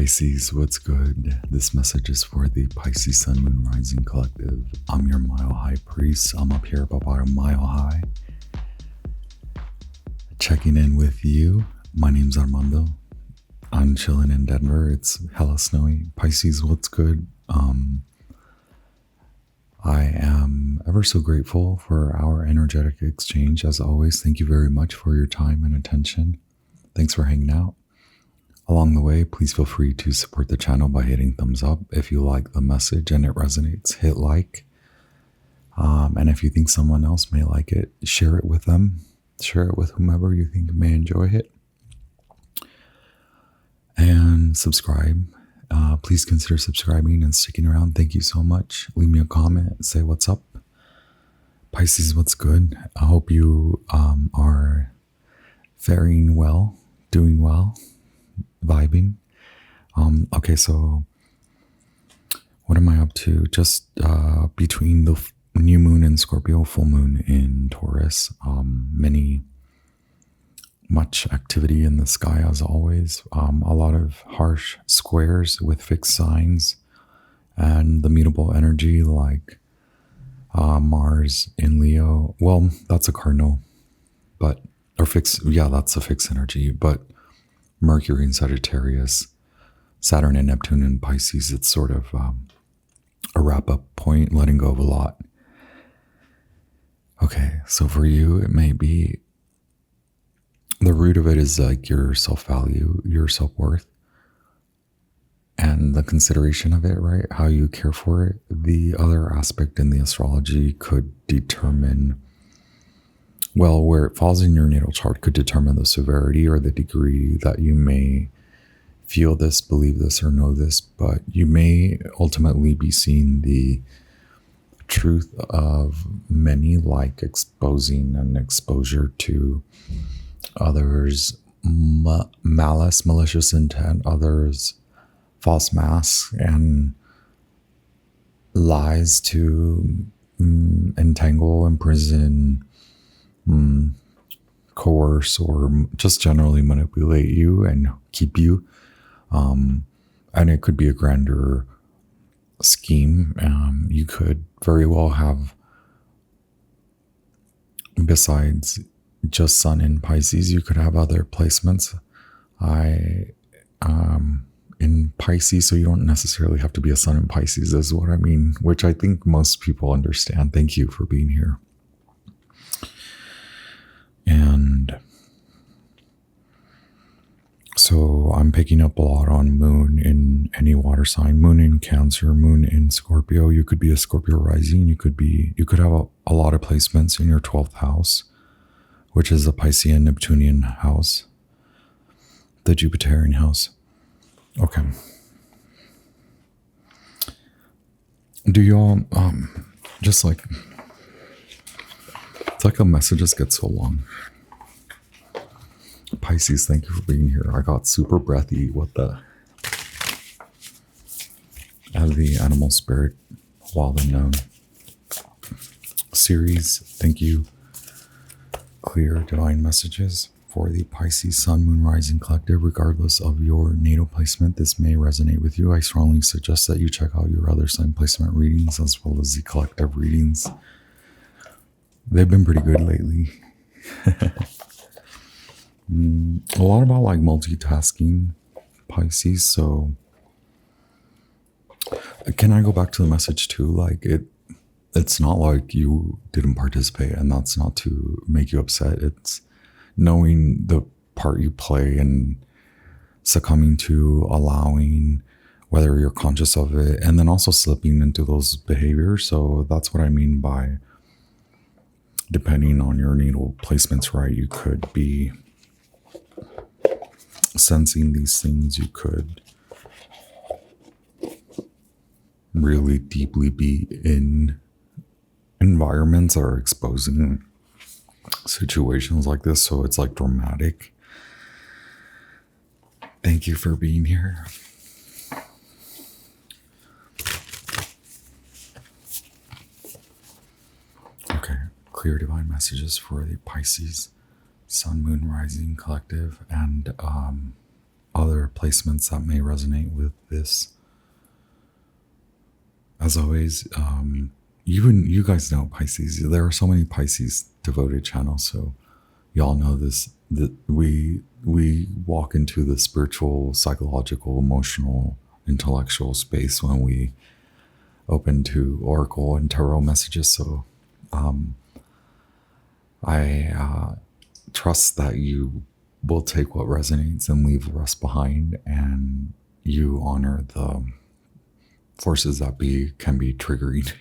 Pisces, what's good? This message is for the Pisces Sun, Moon, Rising Collective. I'm your Mile High Priest. I'm up here about a mile high. Checking in with you. My name's Armando. I'm chilling in Denver. It's hella snowy. Pisces, what's good? I am ever so grateful for our energetic exchange. As always, thank you very much for your time and attention. Thanks for hanging out. Along the way, please feel free to support the channel by hitting thumbs up. If you like the message and it resonates, hit like. And if you think someone else may like it, share it with them. Share it with whomever you think may enjoy it. And subscribe. Please consider subscribing and sticking around. Thank you so much. Leave me a comment. Say what's up. Pisces, what's good? I hope you are faring well, doing well. Vibing. Okay, so what am I up to? Just between the new moon in Scorpio, full moon in Taurus, much activity in the sky as always, a lot of harsh squares with fixed signs and the mutable energy like Mars in Leo. Well, that's a cardinal, but that's a fixed energy, but Mercury in Sagittarius, Saturn and Neptune in Pisces, it's sort of a wrap-up point, letting go of a lot. Okay, so for you, it may be, the root of it is like your self-value, your self-worth, and the consideration of it, right? How you care for it. The other aspect in the astrology could determine, well, where it falls in your natal chart could determine the severity or the degree that you may feel this, believe this, or know this, but you may ultimately be seeing the truth of many, like exposing and exposure to others' malice, malicious intent, others' false masks and lies to entangle, imprison, coerce, or just generally manipulate you and keep you. And it could be a grander scheme. You could very well have, besides just Sun in Pisces, you could have other placements. In Pisces, so you don't necessarily have to be a Sun in Pisces is what I mean, which I think most people understand. Thank you for being here. And so I'm picking up a lot on moon in any water sign, moon in Cancer, moon in Scorpio. You could be a Scorpio rising. You could have a lot of placements in your 12th house, which is the Piscean Neptunian house, the Jupiterian house. Okay. Do y'all, just like, it's like the messages get so long. Pisces, thank you for being here. I got super breathy. What the? As the animal spirit, wild unknown series. Thank you. Clear divine messages for the Pisces Sun, Moon, Rising Collective. Regardless of your natal placement, this may resonate with you. I strongly suggest that you check out your other sign placement readings as well as the collective readings. They've been pretty good lately. A lot about like multitasking, Pisces. So can I go back to the message too? Like it's not like you didn't participate, and that's not to make you upset. It's knowing the part you play and succumbing to, allowing, whether you're conscious of it, and then also slipping into those behaviors. So that's what I mean by, depending on your natal placements, right? You could be sensing these things. You could really deeply be in environments that are exposing situations like this. So it's like dramatic. Thank you for being here. Okay, clear divine messages for the Pisces Sun, Moon, Rising Collective. And other placements that may resonate with this. As always, even you guys know Pisces. There are so many Pisces devoted channels, so y'all know this. That we walk into the spiritual, psychological, emotional, intellectual space when we open to oracle and tarot messages. So I trust that you will take what resonates and leave the rest behind, and you honor the forces that can be triggering.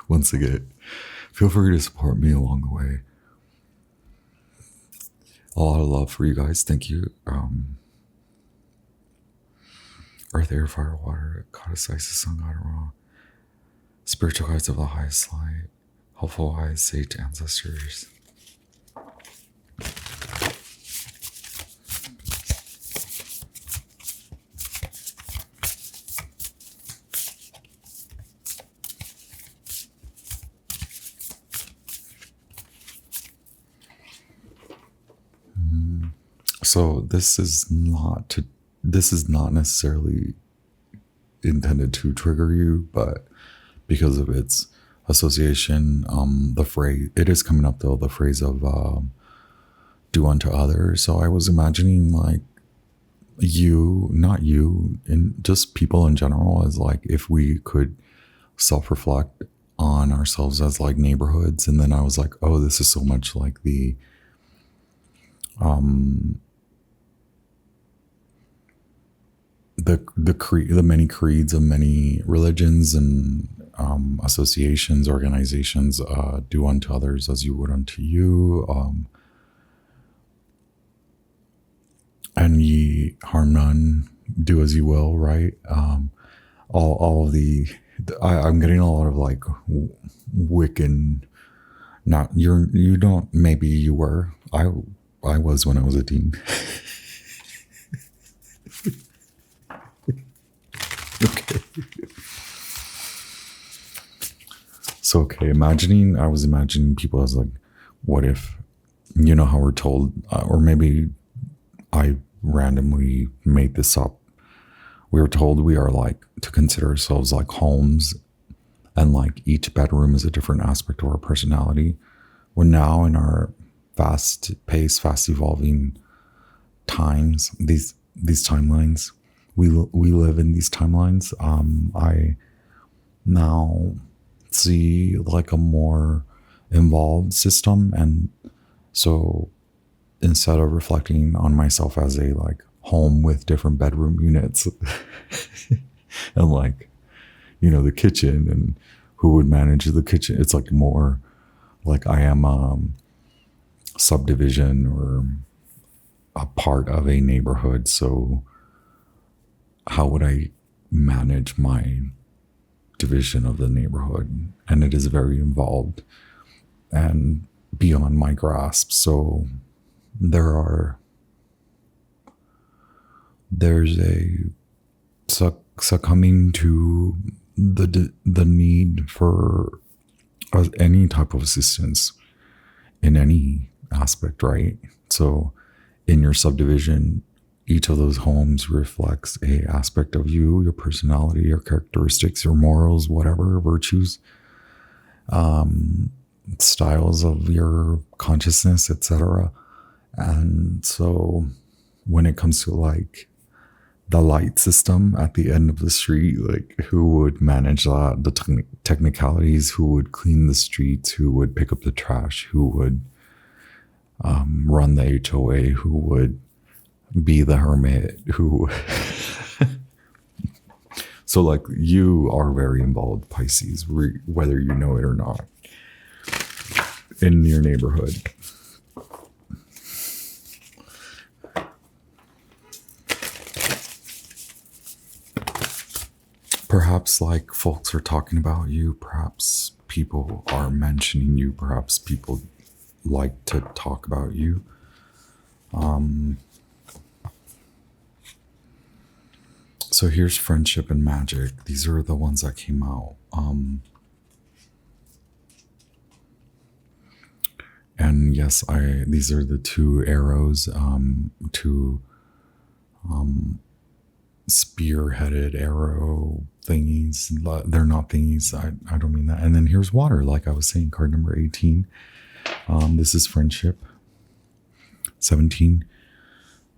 Once again, feel free to support me along the way. A lot of love for you guys. Thank you. Earth, air, fire, water, goddess Isis, sun god Ra, spiritual guides of the highest light, helpful wise sage ancestors. So this is not necessarily intended to trigger you, but because of its association, the phrase, it is coming up though, the phrase of do unto others. So I was imagining like not you, and just people in general, as like if we could self-reflect on ourselves as like neighborhoods. And then I was like, oh, this is so much like the the many creeds of many religions and associations, organizations, do unto others as you would unto you, and ye harm none, do as you will, right? All of I'm getting a lot of like Wiccan. Not you don't. Maybe you were. I was when I was a teen. Okay. So, okay, I was imagining people as like, what if, you know how we're told, or maybe I randomly made this up. We were told we are like to consider ourselves like homes, and like each bedroom is a different aspect of our personality. We're now in our fast-paced, fast-evolving times, these timelines. We live in these timelines. I now see like a more involved system, and so instead of reflecting on myself as a like home with different bedroom units and like, you know, the kitchen and who would manage the kitchen, it's like more like I am subdivision or a part of a neighborhood. So how would I manage my division of the neighborhood? And it is very involved and beyond my grasp. So there's a succumbing to the need for any type of assistance in any aspect, right? So in your subdivision, each of those homes reflects a aspect of you, your personality, your characteristics, your morals, whatever, virtues, styles of your consciousness, etc. And so when it comes to like the light system at the end of the street, like who would manage that, the technicalities, who would clean the streets, who would pick up the trash, who would run the HOA, who would be the hermit, who so like you are very involved, Pisces, whether you know it or not, in your neighborhood. Perhaps like folks are talking about you, perhaps people are mentioning you, perhaps people like to talk about you. So here's friendship and magic. These are the ones that came out. And And yes, these are the two arrows, two spear-headed arrow thingies. They're not thingies. I don't mean that. And then here's water, like I was saying, card number 18. This is friendship. 17.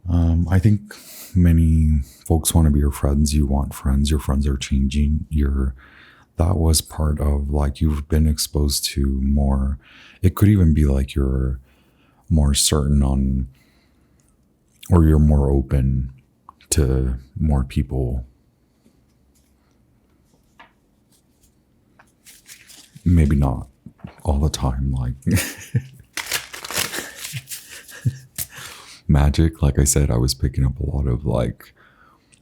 I think many folks want to be your friends. You want friends. Your friends are changing. That was part of, like, you've been exposed to more. It could even be like you're more certain on, or you're more open to more people. Maybe not all the time, like magic. Like I said, I was picking up a lot of like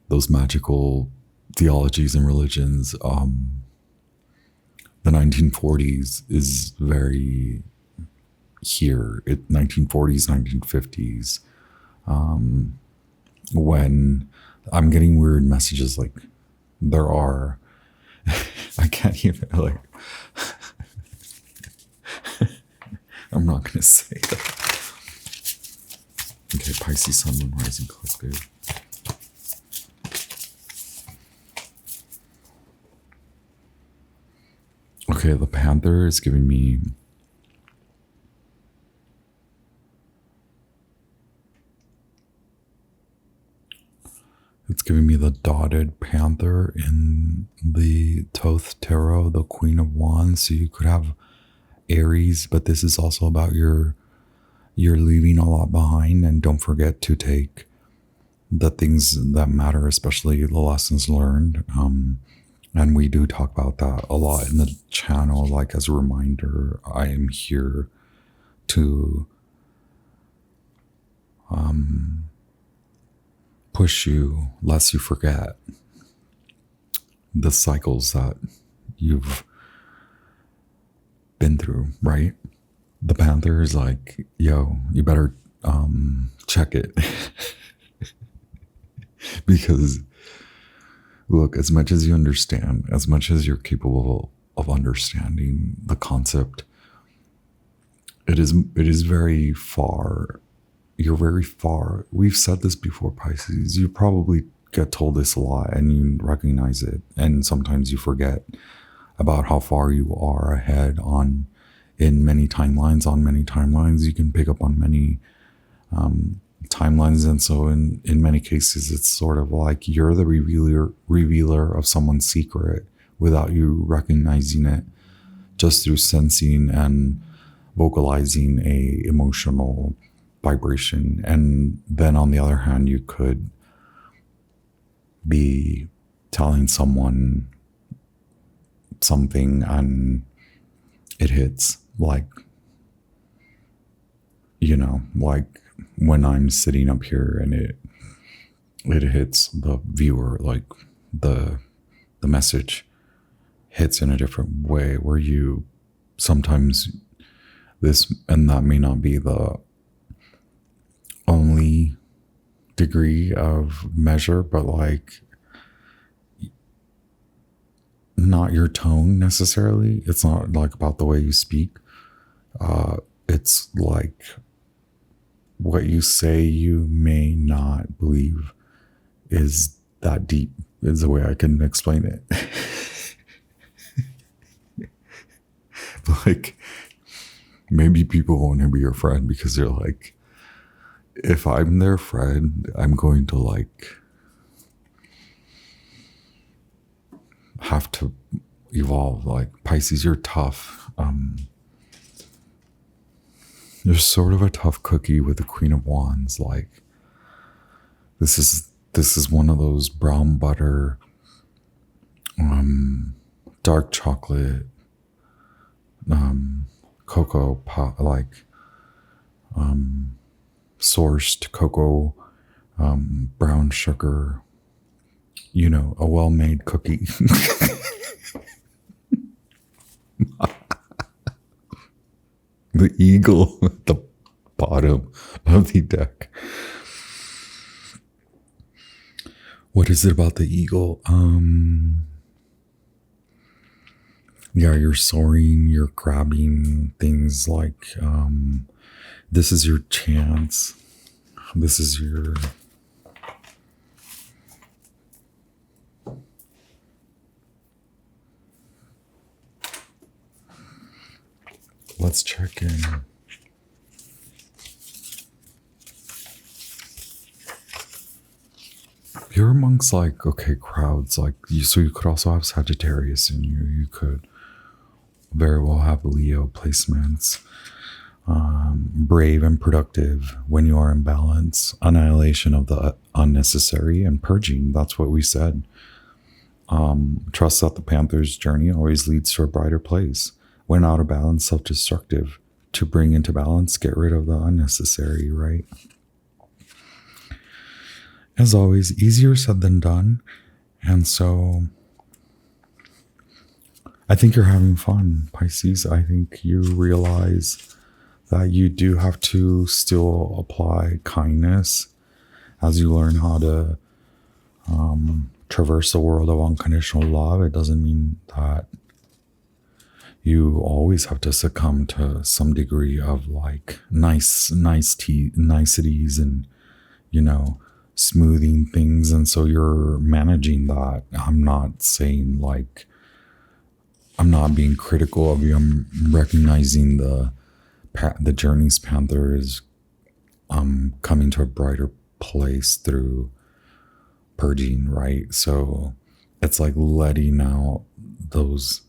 those magical theologies and religions. The 1940s is very here. 1940s, 1950s. When I'm getting weird messages, like there are, I can't even, like, I'm not going to say that. Okay, Pisces, Sun, Moon, Rising, Collective. Okay, the Panther is giving me the dotted panther in the Thoth Tarot, the Queen of Wands. So you could have Aries, but this is also about you're leaving a lot behind, and don't forget to take the things that matter, especially the lessons learned. And we do talk about that a lot in the channel. Like, as a reminder, I am here to push you, lest you forget the cycles that you've been through, right? The Panther is like, yo, you better check it. Because look, as much as you understand, as much as you're capable of understanding the concept, it is very far. You're very far. We've said this before, Pisces. You probably get told this a lot and you recognize it. And sometimes you forget about how far you are ahead in many timelines. On many timelines, you can pick up on many timelines. And so in many cases, it's sort of like you're the revealer of someone's secret without you recognizing it, just through sensing and vocalizing a emotional vibration. And then on the other hand, you could be telling someone something and it hits, like, you know, like when I'm sitting up here and it hits the viewer, like the message hits in a different way, where you sometimes this and that may not be the only degree of measure, but like not your tone necessarily. It's not like about the way you speak. It's like what you say you may not believe is that deep, is the way I can explain it. Like, maybe people want to be your friend because they're like, if I'm their friend, I'm going to like have to evolve. Like, Pisces, you're tough. You're sort of a tough cookie with the Queen of Wands. Like, this is one of those brown butter, dark chocolate, cocoa pot, like sourced cocoa, brown sugar, you know, a well-made cookie. The eagle at the bottom of the deck. What is it about the eagle? Yeah, you're soaring, you're grabbing things like This is your chance. This is your let's check in. You're amongst like, okay, crowds, like you, so you could also have Sagittarius in you. You could very well have Leo placements. Brave and productive when you are in balance. Annihilation of the unnecessary and purging. That's what we said. Trust that the Panther's journey always leads to a brighter place. When out of balance, self-destructive. To bring into balance, get rid of the unnecessary, right? As always, easier said than done. And so I think you're having fun, Pisces. I think you realize that you do have to still apply kindness as you learn how to traverse the world of unconditional love. It doesn't mean that you always have to succumb to some degree of like niceties and, you know, smoothing things. And so you're managing that. I'm not saying like, I'm not being critical of you. I'm recognizing the journey's Panther is coming to a brighter place through purging, right? So it's like letting out those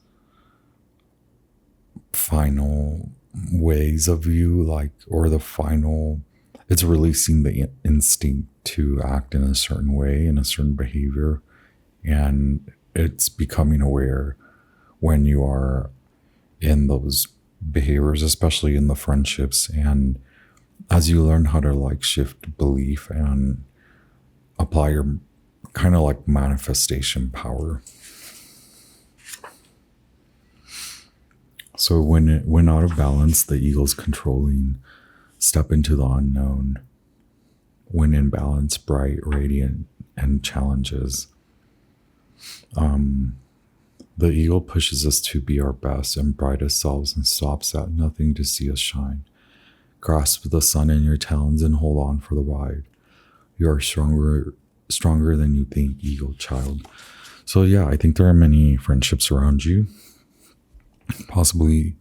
final ways of you, like, or the final, it's releasing the instinct to act in a certain way, in a certain behavior. And it's becoming aware when you are in those behaviors, especially in the friendships. And as you learn how to like shift belief and apply your kind of like manifestation power. So when out of balance, the eagle's controlling, step into the unknown. When in balance, bright, radiant, and challenges. The eagle pushes us to be our best and brightest selves and stops at nothing to see us shine. Grasp the sun in your talons and hold on for the ride. You are stronger than you think, eagle child. So yeah, I think there are many friendships around you. Possibly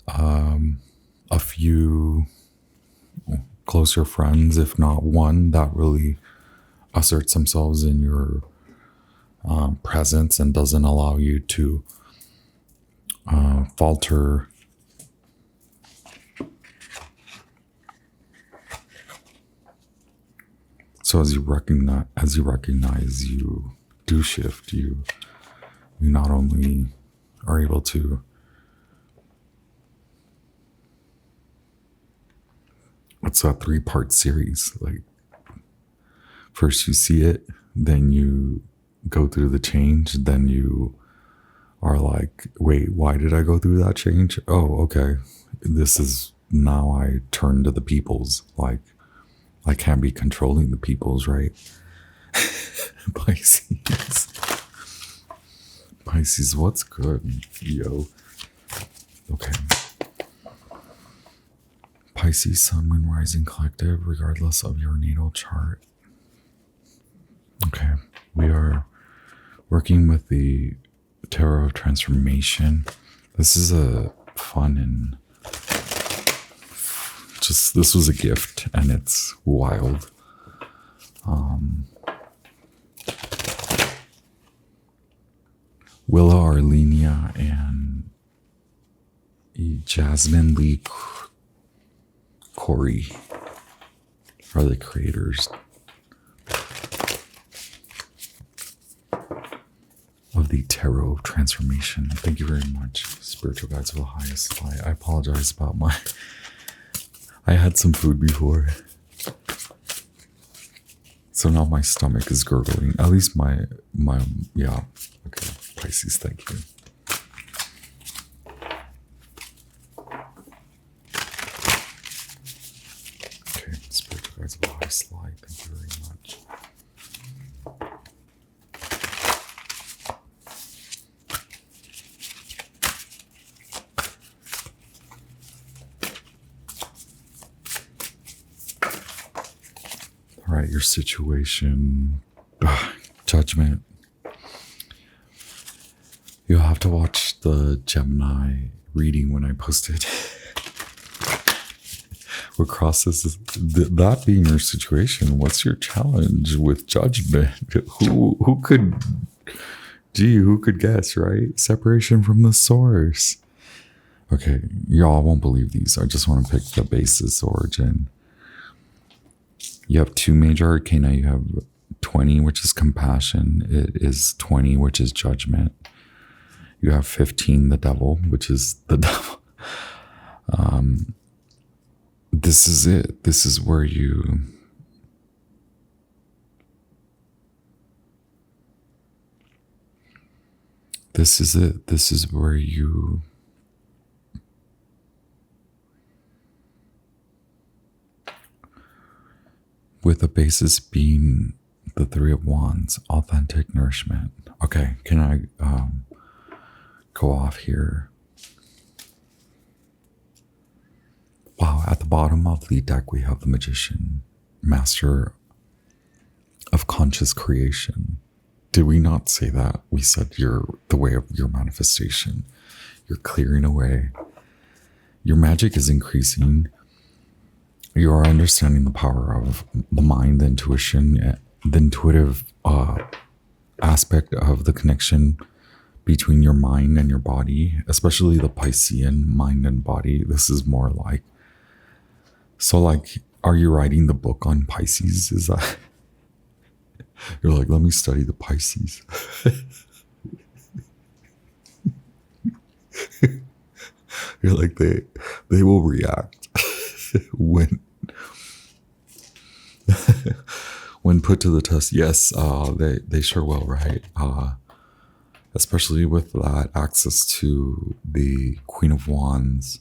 a few closer friends, if not one, that really asserts themselves in your presence and doesn't allow you to falter. So as you recognize you do shift, you not only are able to it's a 3-part series. Like first you see it, then you go through the change, then you are like, wait, why did I go through that change? Oh, okay. This is now I turn to the peoples. Like I can't be controlling the peoples, right? Pisces, what's good, yo? Okay. Pisces, Sun, Moon, Rising, Collective, regardless of your natal chart. Okay, we are working with the Tarot of Transformation. This is a fun and this was a gift and it's wild. Willa Arlenia and Jasmine Lee Corey are the creators of the Tarot of Transformation. Thank you very much, spiritual guides of the highest light. I apologize about I had some food before, so now my stomach is gurgling. At least my yeah. Okay, Pisces, thank you. Okay, spiritual guides of the highest light. Thank you very much. your situation. Judgment. You'll have to watch the Gemini reading when I post it. What crosses that being your situation? What's your challenge with judgment? Who could guess, right? Separation from the source. Okay, y'all won't believe these. I just want to pick the basis origin. You have 2 major arcana. You have 20, which is compassion. It is 20, which is judgment. You have 15, the devil, which is the devil. This is it. This is where you... This is it. This is where you... With the basis being the 3 of Wands, authentic nourishment. Okay, can I go off here? Wow, at the bottom of the deck, we have the Magician, Master of Conscious Creation. Did we not say that? We said you're the way of your manifestation. You're clearing away. Your magic is increasing. You are understanding the power of the mind, the intuition, the intuitive aspect of the connection between your mind and your body, especially the Piscean mind and body. This is more like, so like, are you writing the book on Pisces? Is that, you're like, let me study the Pisces. You're like, they will react when put to the test. Yes, they sure will, right? Especially with that access to the Queen of Wands,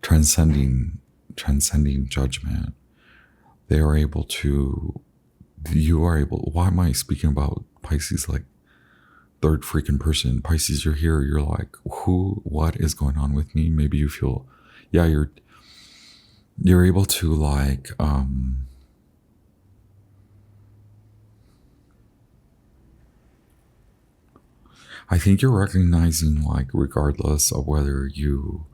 transcending judgment. They are able to, you are able, why am I speaking about Pisces like third freaking person? Pisces, you're here, you're like, what is going on with me? Maybe you feel, yeah, you're able to like, I think you're recognizing, like, regardless of whether you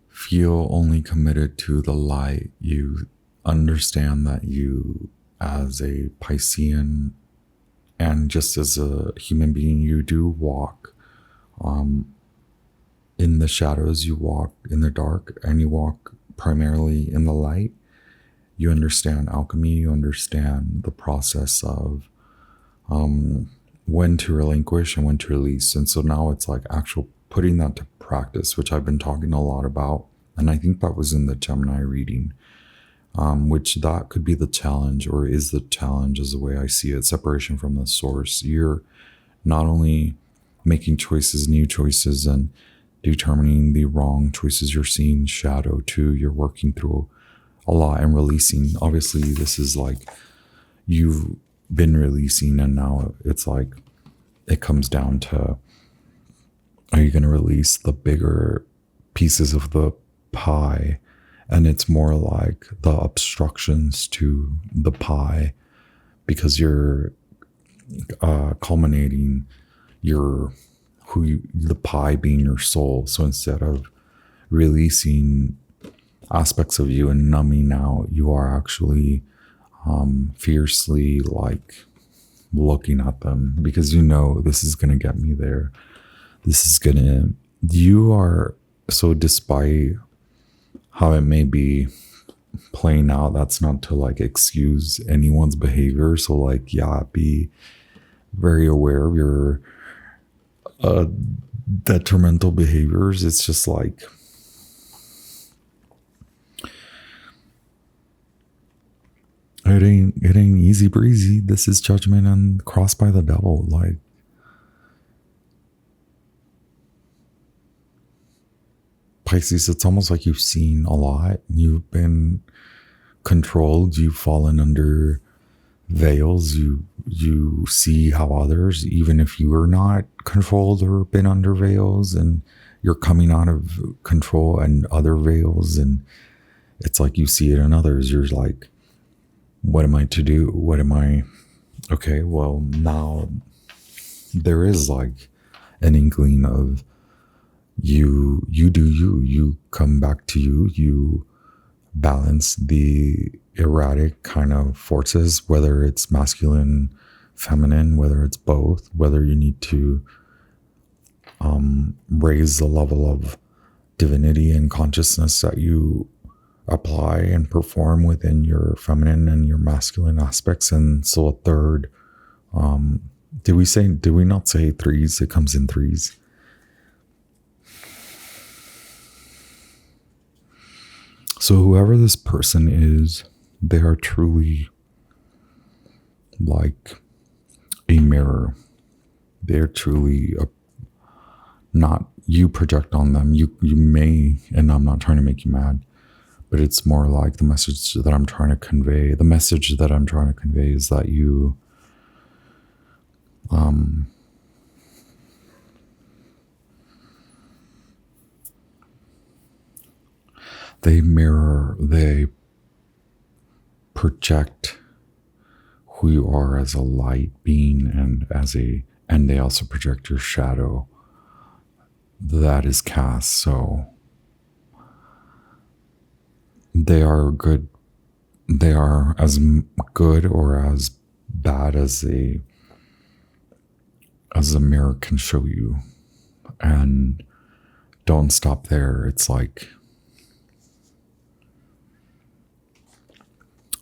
feel only committed to the light, you understand that you, as a Piscean and just as a human being, you do walk in the shadows, you walk in the dark, and you walk primarily in the light. You understand alchemy, you understand the process of when to relinquish and when to release. And so now it's like actual putting that to practice, which I've been talking a lot about. And I think that was in the Gemini reading, which that could be the challenge, or is the challenge, is the way I see it, separation from the source. You're not only making choices, new choices, and determining the wrong choices, you're seeing shadow too. You're working through a lot and releasing. Obviously, this is like you've been releasing, and now it's like it comes down to, are you going to release the bigger pieces of the pie? And it's more like the obstructions to the pie, because you're culminating the pie being your soul. So instead of releasing aspects of you and numbing out, you are actually fiercely like looking at them, because you know this is going to get me there. You are, so despite how it may be playing out, that's not to like excuse anyone's behavior. So like, yeah, be very aware of your detrimental behaviors. It's just like, it ain't easy breezy. This is judgment and crossed by the devil. Like, Pisces, it's almost like you've seen a lot. You've been controlled. You've fallen under veils. You see how others, even if you are not controlled or been under veils, and you're coming out of control and other veils, and it's like you see it in others. You're like, What am I to do? What am I? Okay, well, now there is like an inkling of you do you come back to you balance the erratic kind of forces, whether it's masculine, feminine, whether it's both, whether you need to raise the level of divinity and consciousness that you apply and perform within your feminine and your masculine aspects. And so a third, did we not say threes? It comes in threes. So whoever this person is, they are truly like a mirror. They're truly not you project on them. You may, and I'm not trying to make you mad, but it's more like the message that I'm trying to convey. The message that I'm trying to convey is that you, they mirror, they project who you are as a light being and they also project your shadow that is cast. So they are good. They are as good or as bad as a mirror can show you. And don't stop there. It's like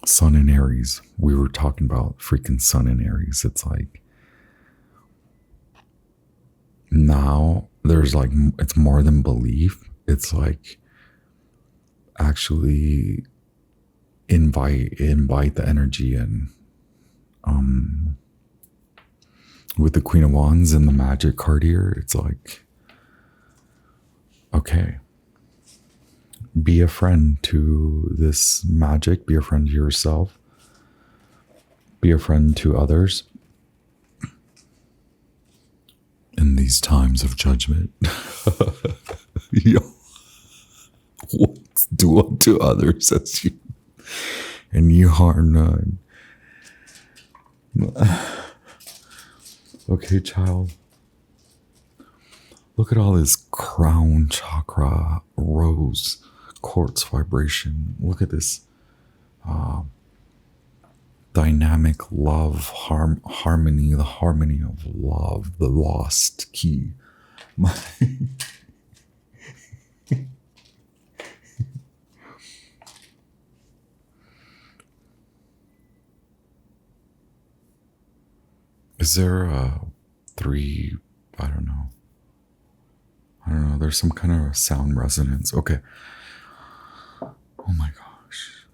Sun in Aries. We were talking about freaking Sun in Aries. It's like now there's like, it's more than belief. It's like actually invite the energy in. With the Queen of Wands and the Magic card here, it's like, okay, be a friend to this magic, be a friend to yourself, be a friend to others in these times of judgment. Yo, do unto others as you, and you harm none. Okay, child. Look at all this crown chakra, rose, quartz vibration. Look at this dynamic love, harmony, the harmony of love, the lost key. Is there a 3? I don't know. There's some kind of sound resonance. Okay. Oh my gosh.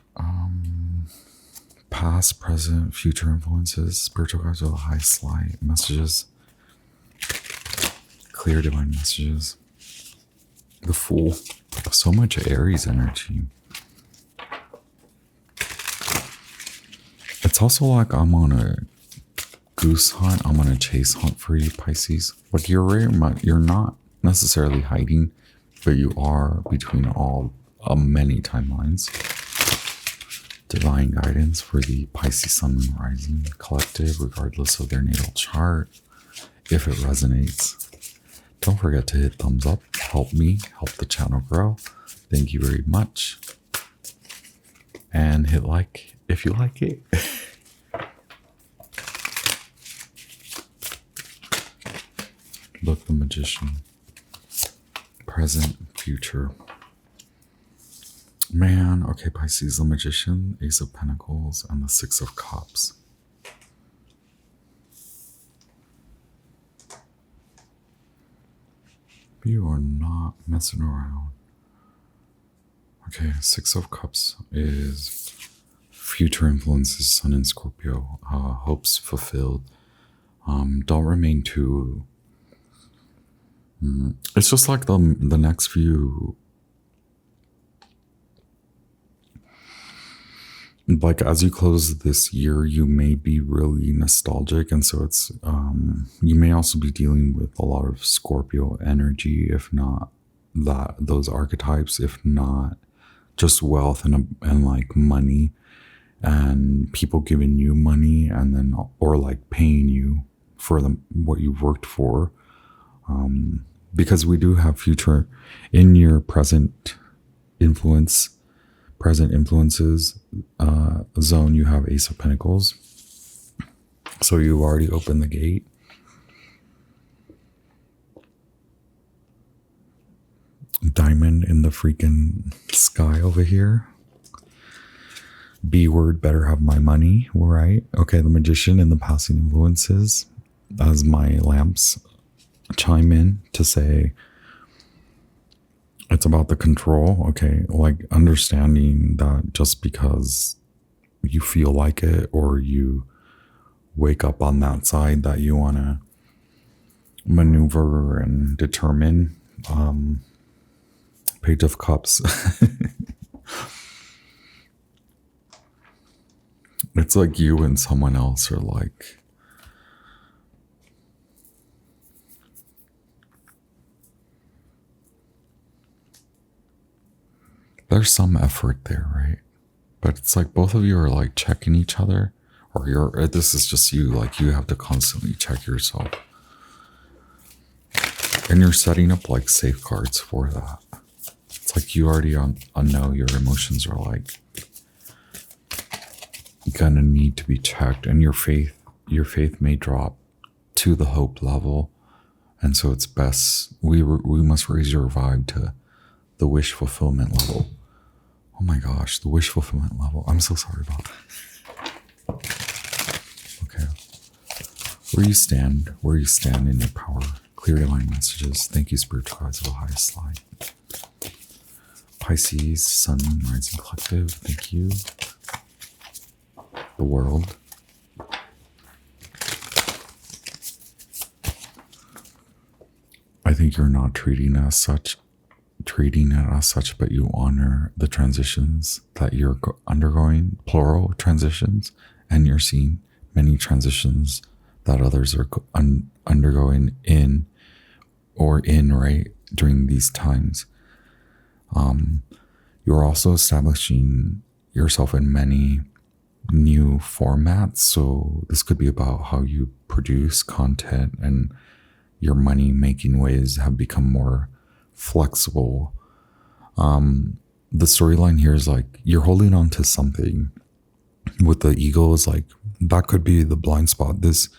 Past, present, future influences, spiritual guides with the highest light, messages, clear divine messages. The Fool. So much Aries energy. It's also like I'm on a goose hunt. I'm on a chase hunt for you, Pisces. Like you're not necessarily hiding, but you are between all many timelines. Divine guidance for the Pisces Sun and Rising collective, regardless of their natal chart. If it resonates, don't forget to hit thumbs up. Help me, help the channel grow. Thank you very much. And hit like if you like it. Look, the Magician. Present, future. Man, okay, Pisces, the Magician, Ace of Pentacles, and the Six of Cups. You are not messing around. Okay, Six of Cups is future influences, Sun in Scorpio, hopes fulfilled. Don't remain too... It's just like the next few... Like as you close this year, you may be really nostalgic. And so it's, you may also be dealing with a lot of Scorpio energy, if not those archetypes, if not just wealth and like money and people giving you money and then, or like paying you for what you've worked for. Because we do have future in your present influences zone. You have Ace of Pentacles. So you already opened the gate. Diamond in the freaking sky over here. B word, better have my money, right? Okay, the Magician and the passing influences as my lamps chime in to say it's about the control. Okay, like understanding that just because you feel like it or you wake up on that side that you want to maneuver and determine. Page of Cups. It's like you and someone else are like, there's some effort there, right? But it's like both of you are like checking each other, or this is just you, like you have to constantly check yourself. And you're setting up like safeguards for that. It's like you already know your emotions are like gonna need to be checked, and your faith may drop to the hope level, and so it's best we must raise your vibe to the wish fulfillment level. Oh my gosh, the wish fulfillment level. I'm so sorry about that. Okay, where you stand in your power. Clear your line messages. Thank you, spiritual guides of the highest light. Pisces, Sun, Rising Collective. Thank you. The world. I think you're not treating it as such, but you honor the transitions that you're undergoing, plural transitions, and you're seeing many transitions that others are undergoing right during these times. You're also establishing yourself in many new formats. So this could be about how you produce content, and your money making ways have become more flexible. The storyline here is like you're holding on to something with the ego. Is like that could be the blind spot. This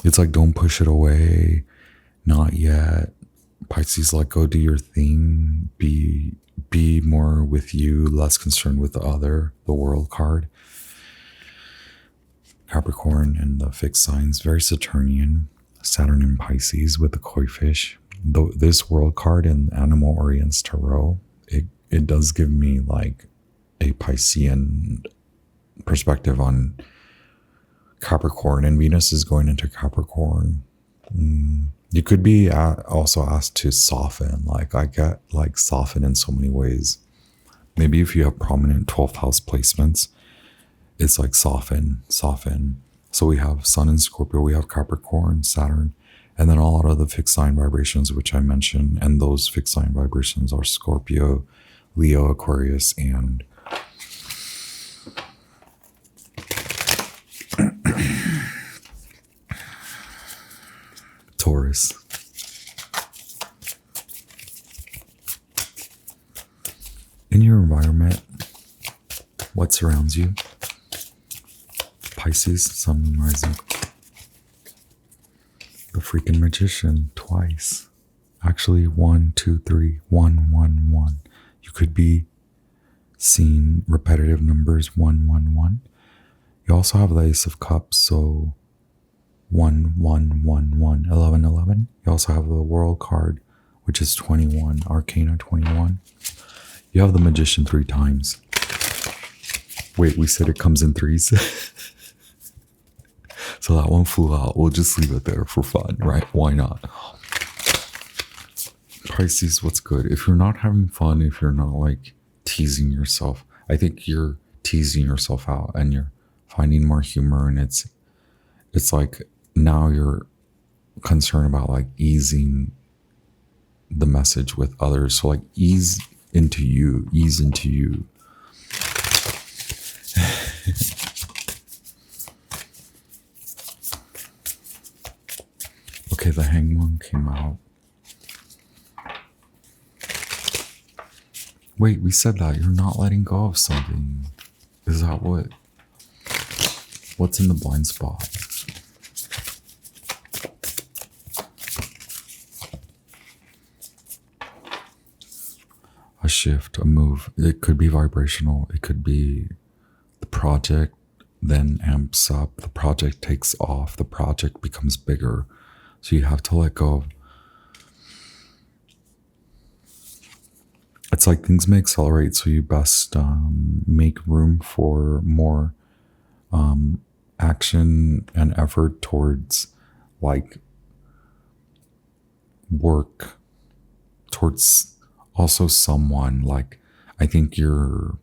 it's like don't push it away, not yet. Pisces, like go do your thing, be more with you, less concerned with the other. The World card. Capricorn and the fixed signs, very Saturnian. Saturn in Pisces with the koi fish. This World card in Animal Orients Tarot, it does give me like a Piscean perspective on Capricorn, and Venus is going into Capricorn. You could be also asked to soften. Like I get like soften in so many ways. Maybe if you have prominent 12th house placements, it's like soften. So we have Sun in Scorpio, we have Capricorn, Saturn, and then a lot of the fixed sign vibrations, which I mentioned. And those fixed sign vibrations are Scorpio, Leo, Aquarius, and Taurus. In your environment, what surrounds you? Pisces, Sun, Moon, Rising. The freaking Magician twice. Actually, 1, 2, 3, 1, 1, 1. You could be seeing repetitive numbers 1, 1, 1. You also have the Ace of Cups, so 1, 1, 1, 1, 11, 11. You also have the World card, which is 21, Arcana 21. You have the Magician 3 times. Wait, we said it comes in threes. So that one flew out. We'll just leave it there for fun, right? Why not? Pisces, what's good? If you're not having fun, if you're not like teasing yourself, I think you're teasing yourself out and you're finding more humor, and it's like now you're concerned about like easing the message with others. So like ease into you. Okay, the Hanged One came out. Wait, we said that. You're not letting go of something. Is that what's in the blind spot? A shift, a move. It could be vibrational. It could be the project then amps up. The project takes off. The project becomes bigger. So you have to let go of. It's like things may accelerate, so you best make room for more action and effort towards like work, towards also someone. Like, I think there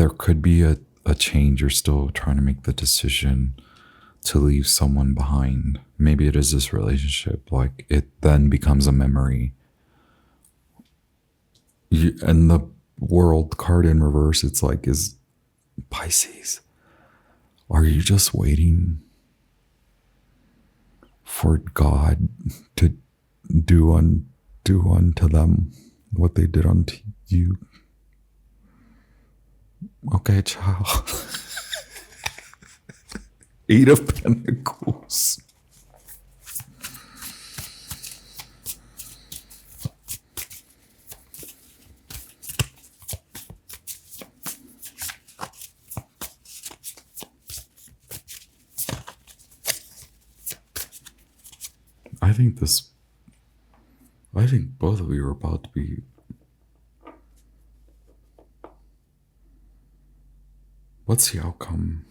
could be a change. You're still trying to make the decision to leave someone behind. Maybe it is this relationship. Like, it then becomes a memory. And the World card in reverse, it's like, is Pisces, are you just waiting for God to do unto them what they did unto you? Okay, child. Eight of Pentacles. I think both of you are about to be. What's the outcome?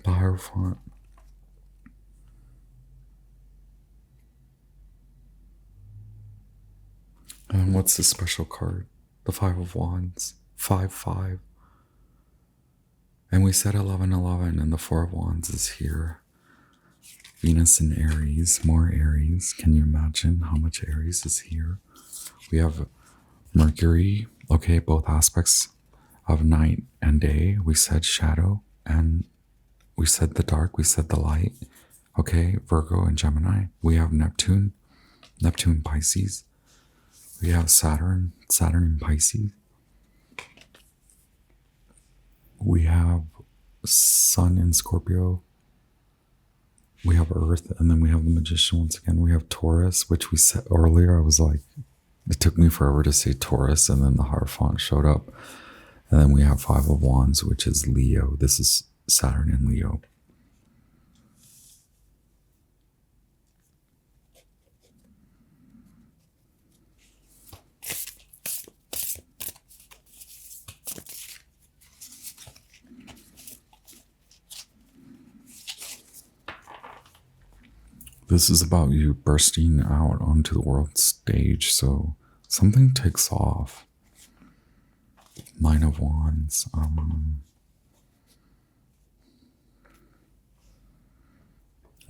The Hierophant. And what's the special card? The Five of Wands. 5-5. And we said 11-11, and the Four of Wands is here. Venus in Aries, more Aries. Can you imagine how much Aries is here? We have Mercury, okay, both aspects of night and day. We said shadow, and we said the dark, we said the light. Okay, Virgo and Gemini. We have Neptune in Pisces. We have Saturn in Pisces. We have Sun in Scorpio. We have Earth, and then we have the Magician once again. We have Taurus, which we said earlier. I was like, it took me forever to say Taurus, and then the Hierophant showed up. And then we have Five of Wands, which is Leo. This is Saturn in Leo. This is about you bursting out onto the world stage, so something takes off. Nine of Wands.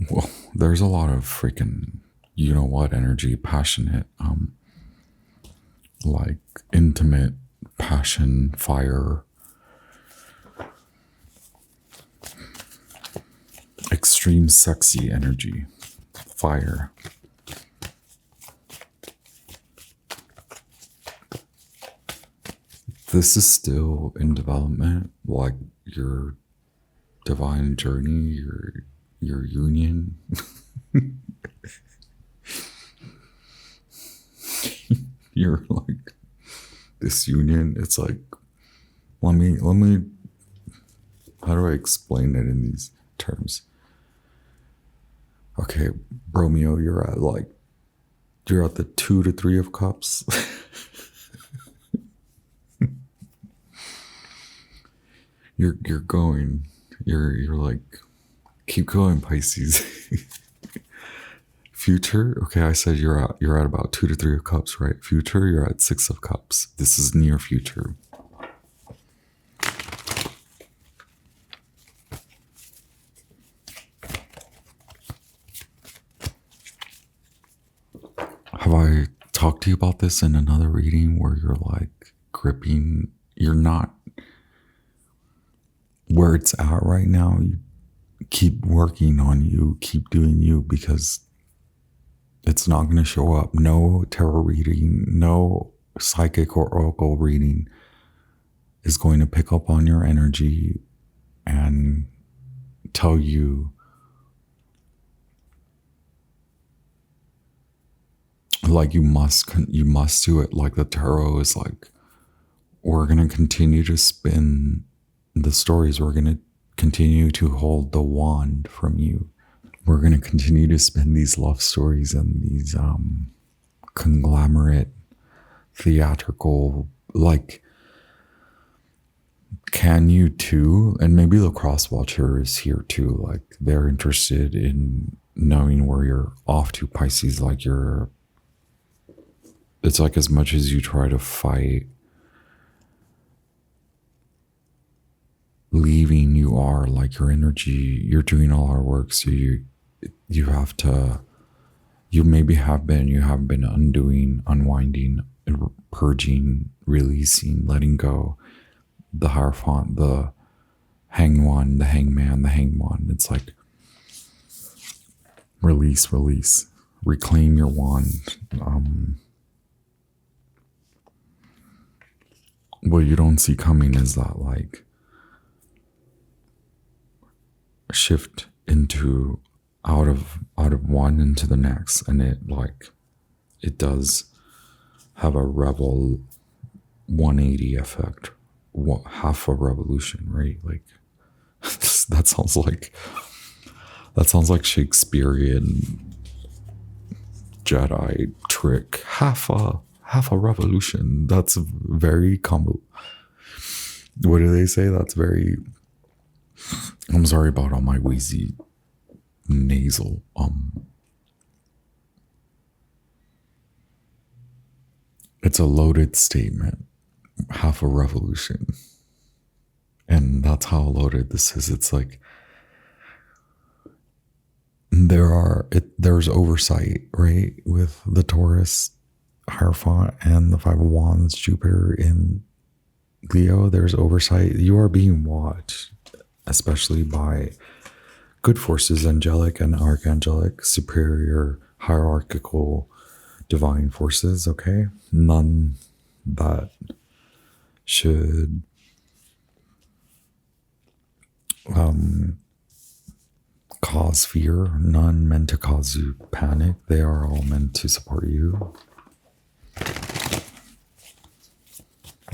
Well, there's a lot of freaking, you know what, energy, passionate, like intimate passion, fire, extreme sexy energy. Fire. This is still in development, like your divine journey, your union. You're like this union. It's like, let me. How do I explain it in these terms? Okay, Romeo, you're at the 2 to 3 of cups. You're going. You're like, keep going, Pisces. Future, okay, I said you're at about 2 to 3 of cups, right? Future, you're at 6 of cups. This is near future. Have I talked to you about this in another reading where you're like gripping, you're not where it's at right now? keep working on you, keep doing you, because it's not going to show up. No tarot reading, no psychic or oracle reading is going to pick up on your energy and tell you like you must do it. Like the tarot is like, we're going to continue to spin the stories. We're going to continue to hold the wand from you. We're going to continue to spin these love stories and these conglomerate theatrical, like, can you too? And maybe the cross watcher is here too. Like, they're interested in knowing where you're off to, Pisces. Like, it's like as much as you try to fight leaving, you are like your energy, you're doing all our work. So you have to, you have been undoing, unwinding, purging, releasing, letting go. The Hierophant, the Hanged, the Hangman, the Hanged. It's like release, reclaim your wand. What you don't see coming is that like shift into out of one into the next, and it does have a rebel 180 effect, half a revolution, right? Like that sounds like Shakespearean Jedi trick. Half a revolution. That's very what do they say? That's very, I'm sorry about all my wheezy nasal. It's a loaded statement. Half a revolution. And that's how loaded this is. It's like there's oversight, right? With the Taurus Hierophant and the Five of Wands, Jupiter in Leo, there's oversight. You are being watched, especially by good forces, angelic and archangelic, superior, hierarchical, divine forces, okay? None that should cause fear, none meant to cause you panic. They are all meant to support you.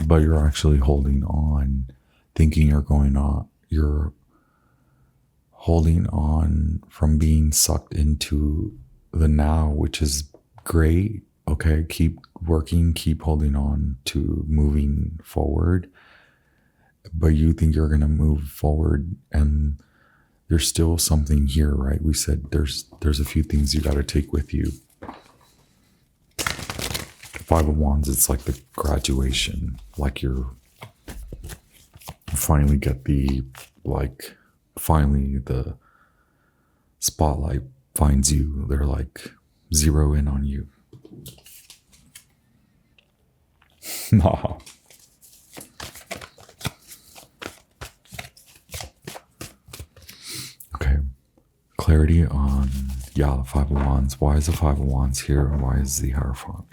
But you're actually holding on, thinking you're holding on from being sucked into the now, which is great. Okay, keep working, keep holding on to moving forward. But you think you're going to move forward, and there's still something here, right? We said there's a few things you got to take with you. Five of Wands, it's like the graduation, like you finally get finally the spotlight finds you. They're like zero in on you. Nah. Okay. Clarity on, the Five of Wands. Why is the Five of Wands here, and why is the Hierophant?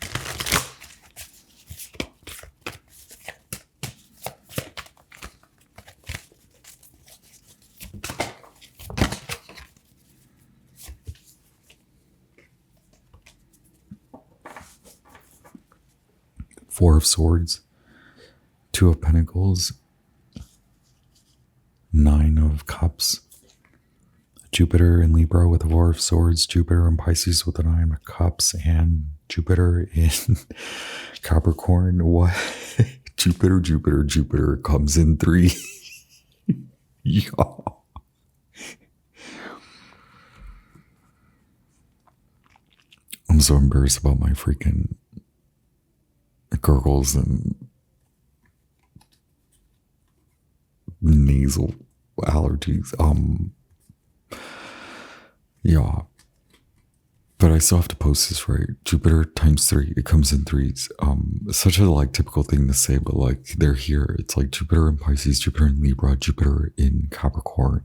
Four of Swords, Two of Pentacles, Nine of Cups, Jupiter in Libra with the Four of Swords, Jupiter in Pisces with the Nine of Cups, and Jupiter in Capricorn. What? Jupiter comes in 3. Yo. I'm so embarrassed about my freaking gurgles and nasal allergies. Yeah. But I still have to post this, right? Jupiter times 3. It comes in 3s. Such a typical thing to say, but they're here. It's like Jupiter in Pisces, Jupiter in Libra, Jupiter in Capricorn.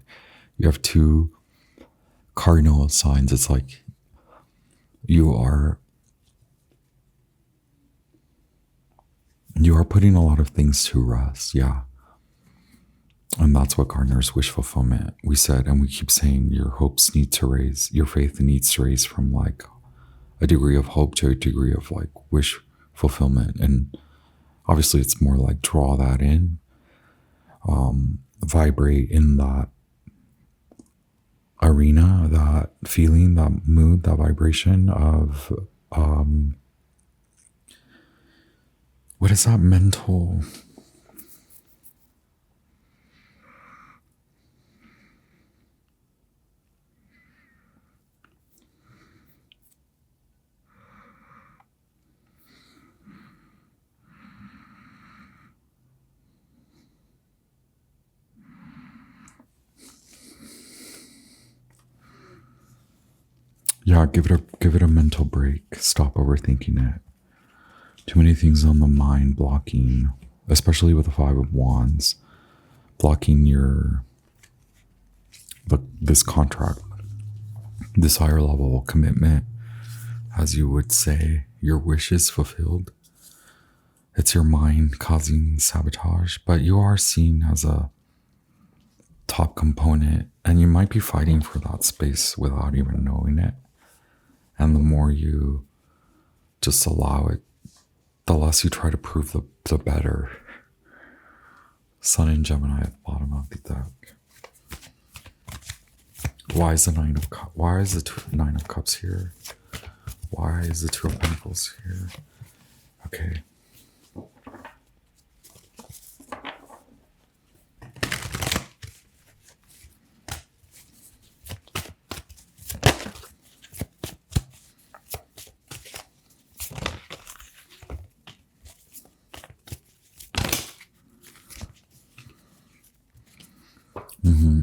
You have two cardinal signs. It's like you are putting a lot of things to rest. Yeah. And that's what garners wish fulfillment. We said, and we keep saying, your hopes need to raise, your faith needs to raise from like a degree of hope to a degree of like wish fulfillment. And obviously it's more like draw that in, vibrate in that arena, that feeling, that mood, that vibration of, what is that mental? Yeah, give it a mental break. Stop overthinking it. Too many things on the mind blocking, especially with the Five of Wands, blocking this contract, this higher level commitment, as you would say, your wish is fulfilled. It's your mind causing sabotage, but you are seen as a top component, and you might be fighting for that space without even knowing it. And the more you just allow it, the less you try to prove the better. Sun in Gemini at the bottom of the deck. Why is the Nine of Cups? Why is the Nine of Cups here? Why is the Two of Pentacles here? Okay.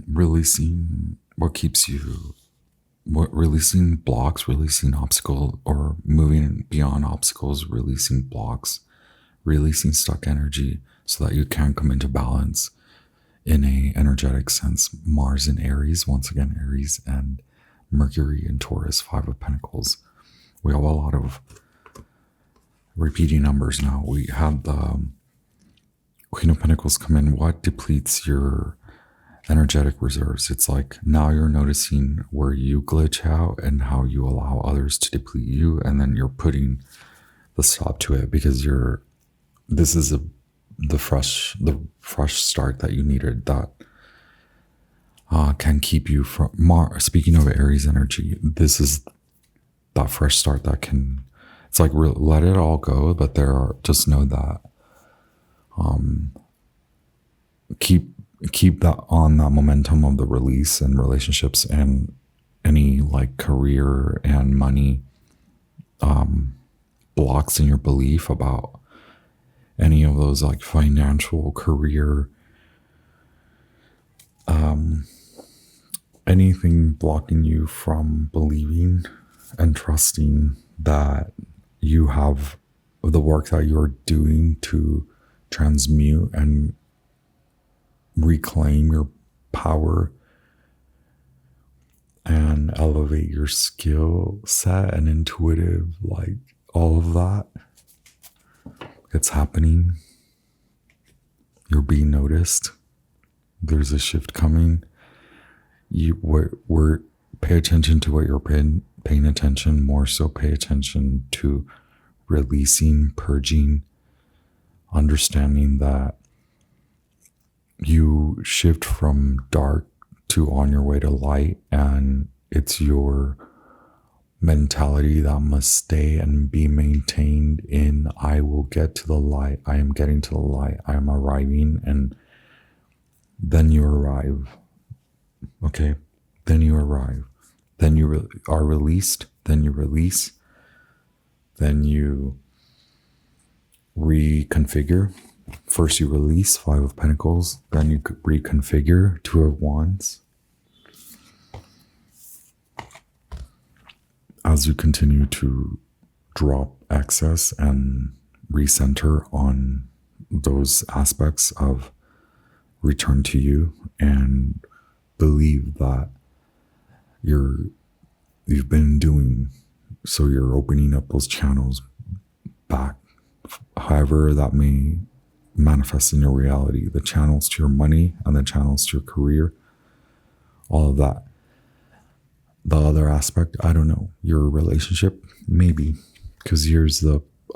Releasing what keeps you, releasing blocks, releasing obstacles, or moving beyond obstacles, releasing blocks, releasing stuck energy so that you can come into balance in a energetic sense. Mars in Aries, once again, Aries, and Mercury in Taurus, Five of Pentacles. We have a lot of repeating numbers now. We had the Queen of Pentacles come in. What depletes your energetic reserves? It's like now you're noticing where you glitch out and how you allow others to deplete you, and then you're putting the stop to it because this is the fresh start that you needed, that can keep you from speaking of Aries energy. This is that fresh start that can, it's like let it all go, but just know that keep that on that momentum of the release and relationships and any like career and money blocks in your belief about any of those like financial, career, anything blocking you from believing and trusting that you have the work that you're doing to transmute and reclaim your power and elevate your skill set and intuitive, like all of that. It's happening. You're being noticed. There's a shift coming. We're pay attention to what you're paying attention. More so pay attention to releasing, purging, understanding that you shift from dark to on your way to light, and it's your mentality that must stay and be maintained in I will get to the light, I am getting to the light, I am arriving, and then you arrive. Okay, then you arrive, then you are released, then you release, then you reconfigure. First you release, Five of Pentacles, then you reconfigure, Two of Wands. As you continue to drop excess and recenter on those aspects of return to you and believe that you've been doing. So you're opening up those channels back, however that may manifest in your reality, the channels to your money and the channels to your career, all of that. The other aspect, I don't know, your relationship, maybe, because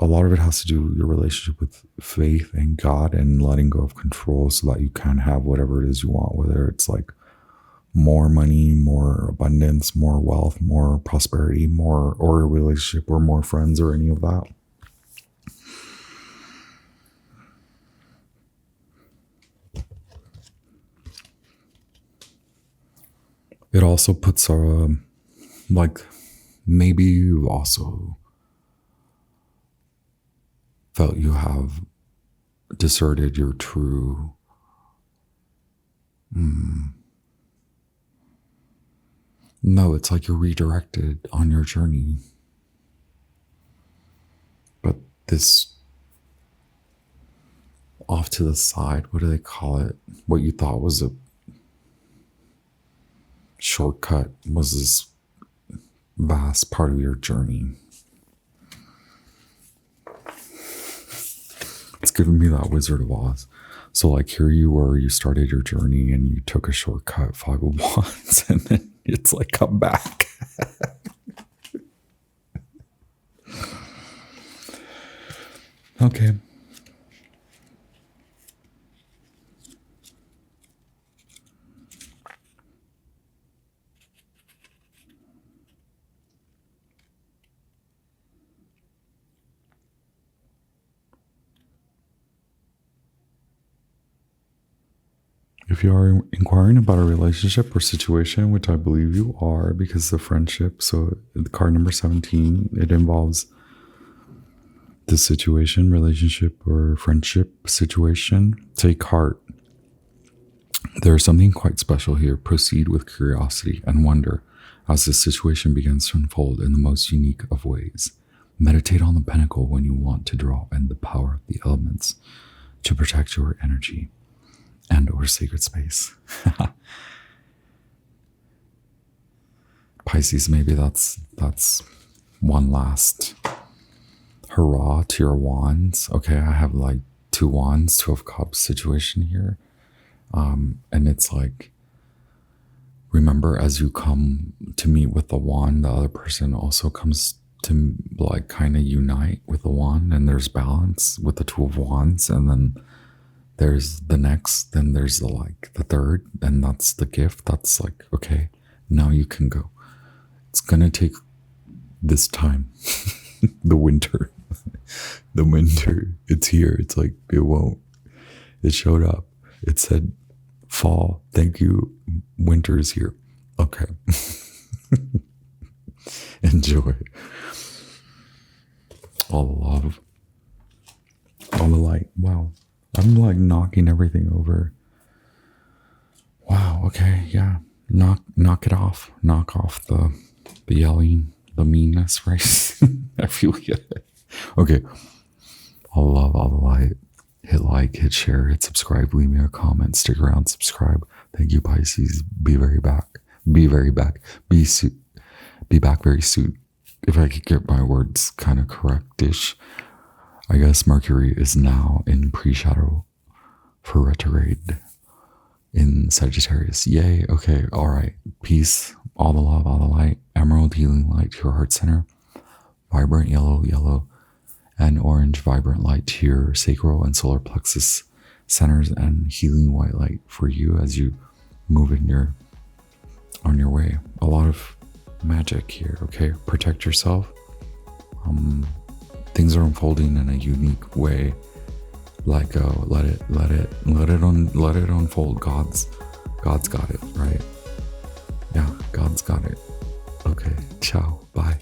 a lot of it has to do with your relationship with faith and God and letting go of control so that you can have whatever it is you want, whether it's like more money, more abundance, more wealth, more prosperity, or a relationship or more friends or any of that. It also puts like maybe you also felt you have deserted your true no, it's like you're redirected on your journey. But this off to the side, what do they call it? What you thought was a shortcut was this vast part of your journey. It's giving me that Wizard of Oz. So like here you were, you started your journey and you took a shortcut, 5 of Wands, and then it's like, come back. Okay. If you are inquiring about a relationship or situation, which I believe you are because the friendship, so the card number 17, it involves the situation, relationship, or friendship situation. Take heart. There's something quite special here. Proceed with curiosity and wonder as the situation begins to unfold in the most unique of ways. Meditate on the pinnacle when you want to draw in the power of the elements to protect your energy and or sacred space. Pisces, maybe that's one last hurrah to your wands. Okay, I have like 2 wands, 2 of cups situation here. And it's like, remember, as you come to meet with the wand, the other person also comes to like kind of unite with the wand, and there's balance with the 2 of wands, and then there's the next, then there's the third, and that's the gift. That's like, okay, now you can go. It's gonna take this time. The winter, it's here. It's like, it showed up. It said fall, thank you, winter is here. Okay. Enjoy. All the love, all the light. Wow, I'm like knocking everything over. Wow, okay, yeah, knock it off. Knock off the yelling, the meanness, right? I feel it. Okay, all the love, all the light. Hit like, hit share, hit subscribe, leave me a comment, stick around, subscribe. Thank you, Pisces. Be back. Be back very soon. If I could get my words kind of correct-ish. I guess Mercury is now in pre-shadow for retrograde in Sagittarius. Yay. Okay. All right. Peace. All the love, all the light. Emerald healing light to your heart center. Vibrant yellow, and orange vibrant light to your sacral and solar plexus centers, and healing white light for you as you move on your way. A lot of magic here. Okay, protect yourself. Things are unfolding in a unique way. Let go. Let it unfold. God's got it, right? Yeah, God's got it. Okay, ciao, bye.